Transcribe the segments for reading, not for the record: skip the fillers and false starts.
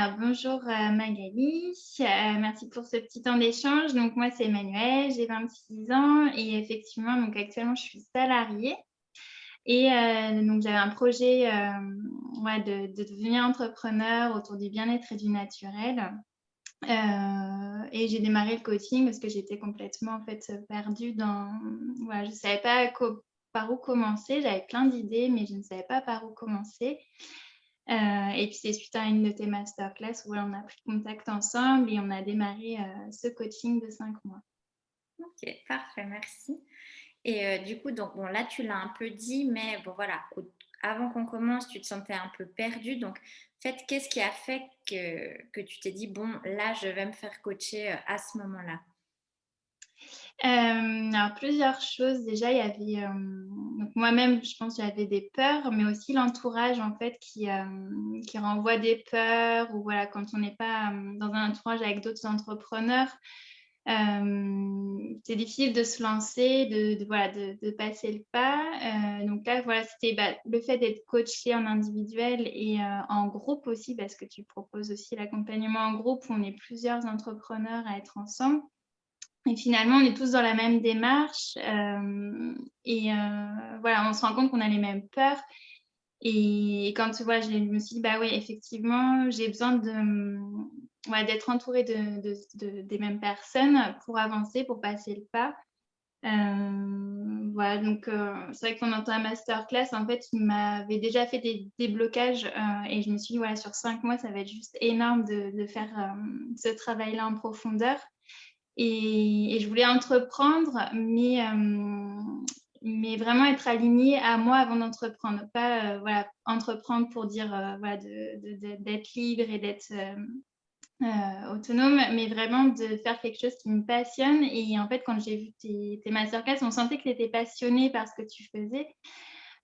Alors bonjour Magali. Merci pour ce petit temps d'échange. Donc moi c'est Emmanuelle, j'ai 26 ans et effectivement donc actuellement je suis salariée et donc j'avais un projet ouais, de devenir entrepreneur autour du bien-être et du naturel. Et j'ai démarré le coaching parce que j'étais complètement en fait perdue dans voilà, je ne savais pas par où commencer. J'avais plein d'idées mais je ne savais pas par où commencer. Et puis c'est suite à une de tes masterclass où on a pris contact ensemble et on a démarré ce coaching de 5 mois. OK, parfait, merci. Et du coup, donc bon, là, tu l'as un peu dit, mais bon, voilà, avant qu'on commence, tu te sentais un peu perdue. Donc, en fait, qu'est-ce qui a fait que tu t'es dit: «Bon, là, je vais me faire coacher, à ce moment-là»? Alors plusieurs choses. Déjà, il y avait, donc moi-même, je pense j'avais des peurs, mais aussi l'entourage en fait qui renvoie des peurs ou voilà, quand on n'est pas, dans un entourage avec d'autres entrepreneurs, c'est difficile de se lancer, de voilà, de passer le pas. Donc là, voilà, c'était, bah, le fait d'être coachée en individuel et en groupe aussi parce que tu proposes aussi l'accompagnement en groupe où on est plusieurs entrepreneurs à être ensemble. Et finalement, on est tous dans la même démarche, et voilà, on se rend compte qu'on a les mêmes peurs et quand, voilà, je me suis dit: «Bah, oui, effectivement, j'ai besoin de, ouais, d'être entourée des mêmes personnes pour avancer, pour passer le pas». Voilà, donc c'est vrai que pendant ta masterclass, en fait, tu m'avais déjà fait des déblocages, et je me suis dit: «Voilà, sur 5 mois, ça va être juste énorme de faire, ce travail-là en profondeur». Et je voulais entreprendre, mais vraiment être alignée à moi avant d'entreprendre. Pas, voilà, entreprendre pour dire, voilà, d'être libre et d'être, autonome, mais vraiment de faire quelque chose qui me passionne. Et en fait, quand j'ai vu tes masterclass, on sentait que tu étais passionnée par ce que tu faisais.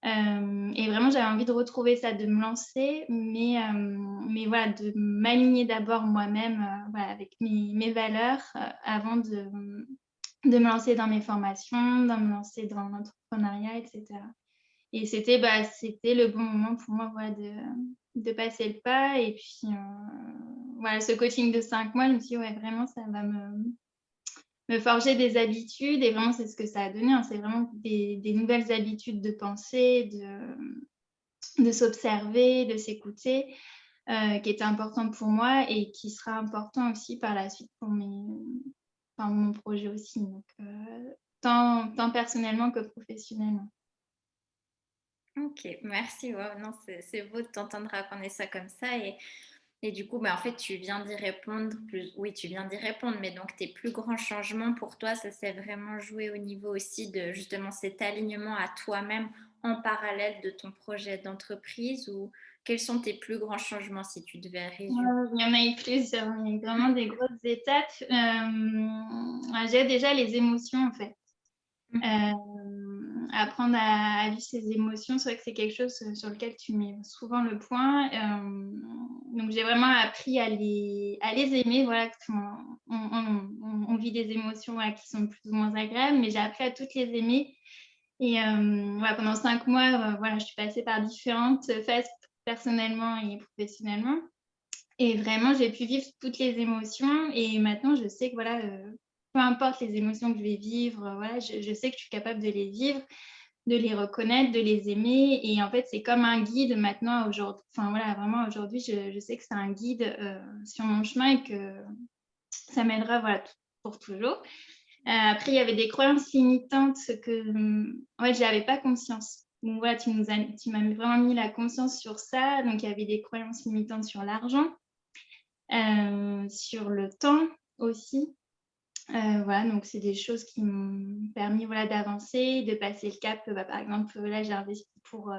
Et vraiment, j'avais envie de retrouver ça, de me lancer, mais voilà, de m'aligner d'abord moi-même, voilà, avec mes valeurs, avant de me lancer dans mes formations, de me lancer dans l'entrepreneuriat et cetera. Et c'était, bah, c'était le bon moment pour moi, voilà, de passer le pas. Et puis, voilà, ce coaching de 5 mois, je me suis dit: «Ouais, vraiment, ça va me forger des habitudes». Et vraiment, c'est ce que ça a donné, hein. C'est vraiment des nouvelles habitudes de pensée, de s'observer, de s'écouter, qui était important pour moi et qui sera important aussi par la suite pour mon projet aussi, donc tant personnellement que professionnellement. OK, merci. Waouh, non, c'est beau de t'entendre raconter ça comme ça et du coup, bah, en fait, tu viens d'y répondre plus oui, tu viens d'y répondre, mais donc tes plus grands changements pour toi, ça s'est vraiment joué au niveau aussi de justement cet alignement à toi-même en parallèle de ton projet d'entreprise ou quels sont tes plus grands changements si tu devais résumer? Il y en a eu plusieurs, il y a eu vraiment des grosses étapes. J'ai déjà les émotions en fait. Mmh. Apprendre à vivre ses émotions, c'est vrai que c'est quelque chose, sur lequel tu mets souvent le point. Donc j'ai vraiment appris à les aimer, voilà, parce qu'on vit des émotions, voilà, qui sont plus ou moins agréables, mais j'ai appris à toutes les aimer. Et voilà, pendant 5 mois, voilà, je suis passée par différentes phases personnellement et professionnellement. Et vraiment, j'ai pu vivre toutes les émotions et maintenant je sais que voilà, peu importe les émotions que je vais vivre, voilà, je sais que je suis capable de les vivre, de les reconnaître, de les aimer. Et en fait, c'est comme un guide maintenant aujourd'hui, enfin voilà, vraiment aujourd'hui, je sais que c'est un guide, sur mon chemin et que ça m'aidera, voilà, pour toujours. Après, il y avait des croyances limitantes que, en fait, j'avais pas conscience. Donc voilà, tu m'as vraiment mis la conscience sur ça. Donc il y avait des croyances limitantes sur l'argent, sur le temps aussi. Voilà, donc c'est des choses qui m'ont permis, voilà, d'avancer, de passer le cap. Bah, par exemple, là, j'ai investi pour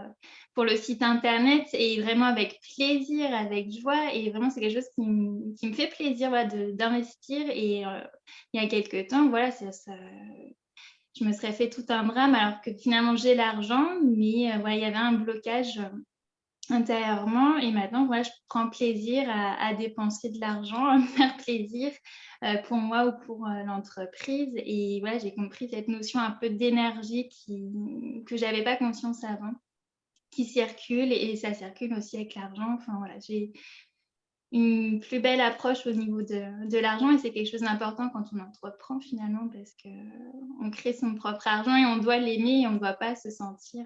le site internet et vraiment avec plaisir, avec joie. Et vraiment, c'est quelque chose qui me fait plaisir, voilà, d'investir. Et il y a quelque temps, voilà, je me serais fait tout un drame alors que finalement j'ai l'argent, mais voilà, il y avait un blocage, intérieurement. Et maintenant, voilà, je prends plaisir à dépenser de l'argent, à me faire plaisir, pour moi ou pour, l'entreprise. Et voilà, j'ai compris cette notion un peu d'énergie que j'avais pas conscience avant, qui circule et ça circule aussi avec l'argent. Enfin voilà, une plus belle approche au niveau de l'argent et c'est quelque chose d'important quand on entreprend finalement parce qu'on crée son propre argent et on doit l'aimer et on ne doit pas se sentir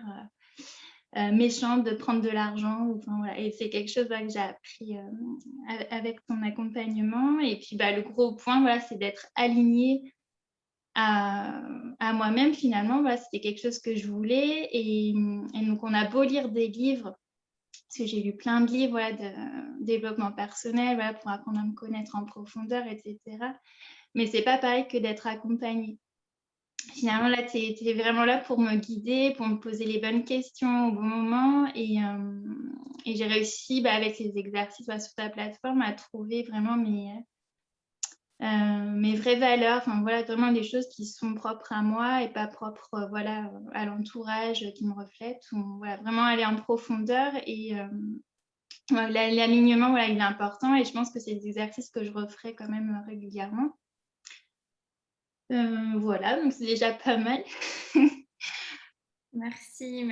méchante de prendre de l'argent. Enfin, voilà. Et c'est quelque chose que j'ai appris avec ton accompagnement. Et puis le gros point, voilà, c'est d'être alignée à moi-même finalement. Voilà, c'était quelque chose que je voulais. Et donc, on a beau lire des livres, parce que j'ai lu plein de livres voilà, de développement personnel voilà, pour apprendre à me connaître en profondeur, etc. Mais c'est pas pareil que d'être accompagnée. Finalement, là, tu es vraiment là pour me guider, pour me poser les bonnes questions au bon moment. Et j'ai réussi, avec les exercices sur ta plateforme, à trouver vraiment mes vraies valeurs, enfin voilà, vraiment des choses qui sont propres à moi et pas propres voilà, à l'entourage qui me reflète. Ou, voilà, vraiment aller en profondeur et l'alignement, voilà, il est important et je pense que c'est des exercices que je referai quand même régulièrement. Voilà, donc c'est déjà pas mal. Merci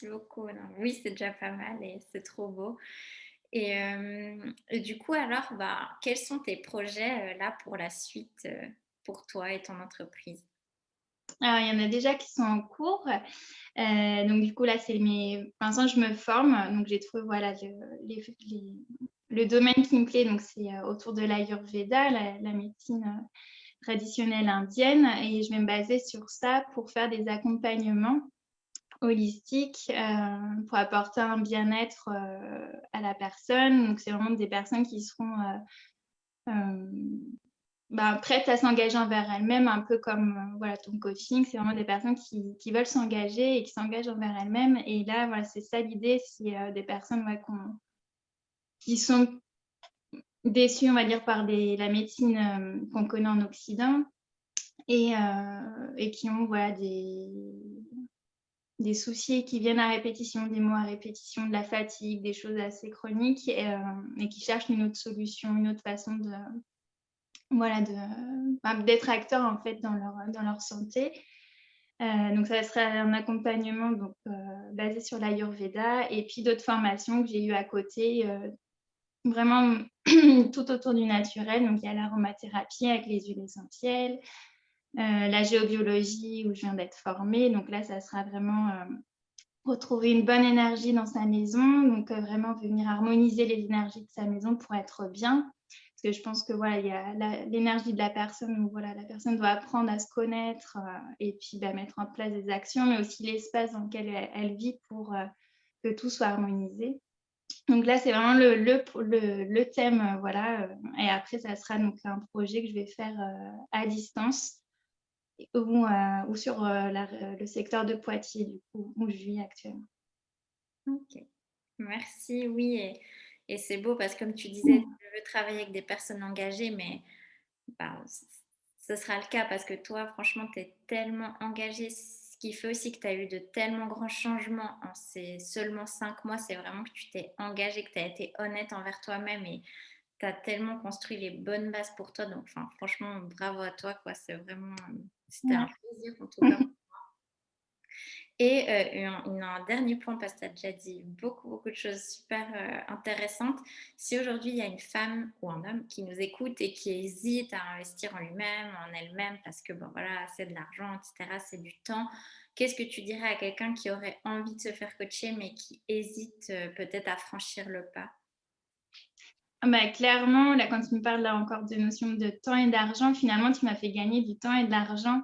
beaucoup. Non, oui, c'est déjà pas mal et c'est trop beau. Et du coup, alors, quels sont tes projets là pour la suite pour toi et ton entreprise? Alors, il y en a déjà qui sont en cours. Donc, du coup, là, pour l'instant, je me forme. Donc, j'ai trouvé voilà, le domaine qui me plaît. Donc, c'est autour de l'Ayurveda, la médecine traditionnelle indienne. Et je vais me baser sur ça pour faire des accompagnements holistiques pour apporter un bien-être à la personne. Donc, c'est vraiment des personnes qui seront prêtes à s'engager envers elles-mêmes, un peu comme voilà, ton coaching. C'est vraiment des personnes qui veulent s'engager et qui s'engagent envers elles-mêmes. Et là, voilà, c'est ça l'idée. C'est des personnes qui sont déçues, on va dire, par la médecine qu'on connaît en Occident et qui ont voilà, des soucis qui viennent à répétition, des mots à répétition, de la fatigue, des choses assez chroniques et qui cherchent une autre solution, une autre façon voilà, d'être acteur en fait dans leur santé. Donc ça sera un accompagnement basé sur l'Ayurveda et puis d'autres formations que j'ai eues à côté, vraiment tout autour du naturel. Donc il y a l'aromathérapie avec les huiles essentielles, la géobiologie où je viens d'être formée. Donc là, ça sera vraiment retrouver une bonne énergie dans sa maison, donc vraiment venir harmoniser les énergies de sa maison pour être bien. Parce que je pense que voilà, il y a l'énergie de la personne où voilà, la personne doit apprendre à se connaître et puis mettre en place des actions, mais aussi l'espace dans lequel elle vit pour que tout soit harmonisé. Donc là, c'est vraiment le thème, voilà. Et après, ça sera donc un projet que je vais faire à distance ou sur le secteur de Poitiers, du coup, où je vis actuellement. Ok, merci, oui, et c'est beau parce que comme tu disais, tu veux travailler avec des personnes engagées, mais ce sera le cas parce que toi, franchement, tu es tellement engagée, ce qui fait aussi que tu as eu de tellement grands changements en ces seulement 5 mois, c'est vraiment que tu t'es engagée, que tu as été honnête envers toi-même et tu as tellement construit les bonnes bases pour toi. Donc, franchement, bravo à toi, quoi. C'est vraiment, c'était un Merci. plaisir en tout cas. Et un dernier point, parce que tu as déjà dit beaucoup, beaucoup de choses super intéressantes. Si aujourd'hui, il y a une femme ou un homme qui nous écoute et qui hésite à investir en lui-même, en elle-même, parce que voilà, c'est de l'argent, etc., c'est du temps, qu'est-ce que tu dirais à quelqu'un qui aurait envie de se faire coacher, mais qui hésite peut-être à franchir le pas? Clairement, là, quand tu me parles là encore de notion de temps et d'argent, finalement, tu m'as fait gagner du temps et de l'argent.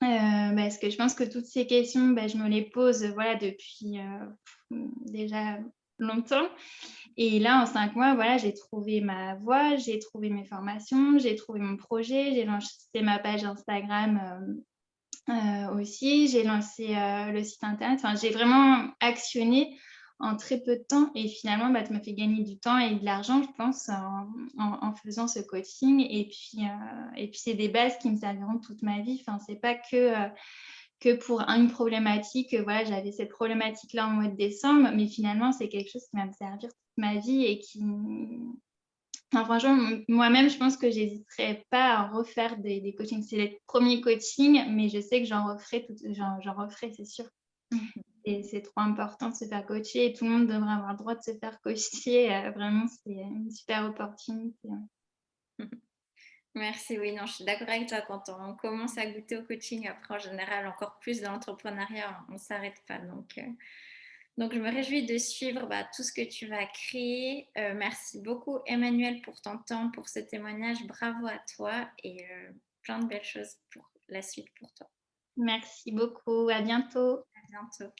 Parce que je pense que toutes ces questions, je me les pose voilà, depuis déjà longtemps. Et là, en 5 mois, voilà, j'ai trouvé ma voie, j'ai trouvé mes formations, j'ai trouvé mon projet, j'ai lancé ma page Instagram aussi, j'ai lancé le site internet. Enfin, j'ai vraiment actionné en très peu de temps et finalement, tu m'as fait gagner du temps et de l'argent, je pense, en faisant ce coaching. Et puis c'est des bases qui me serviront toute ma vie. Enfin, c'est pas que pour une problématique. Voilà, j'avais cette problématique-là en mois de décembre, mais finalement, c'est quelque chose qui va me servir toute ma vie et qui... Enfin, franchement, moi-même, je pense que j'hésiterais pas à refaire des coachings. C'est les premiers coachings, mais je sais que j'en referai, c'est sûr. Et c'est trop important de se faire coacher et tout le monde devrait avoir le droit de se faire coacher. Vraiment, c'est une super opportunité, ouais. Merci, oui, non, je suis d'accord avec toi. Quand on commence à goûter au coaching, après, en général, encore plus dans l'entrepreneuriat, on ne s'arrête pas. Donc, je me réjouis de suivre tout ce que tu vas créer. Merci beaucoup, Emmanuel, pour ton temps, pour ce témoignage. Bravo à toi et plein de belles choses pour la suite pour toi. Merci beaucoup, à bientôt. À bientôt.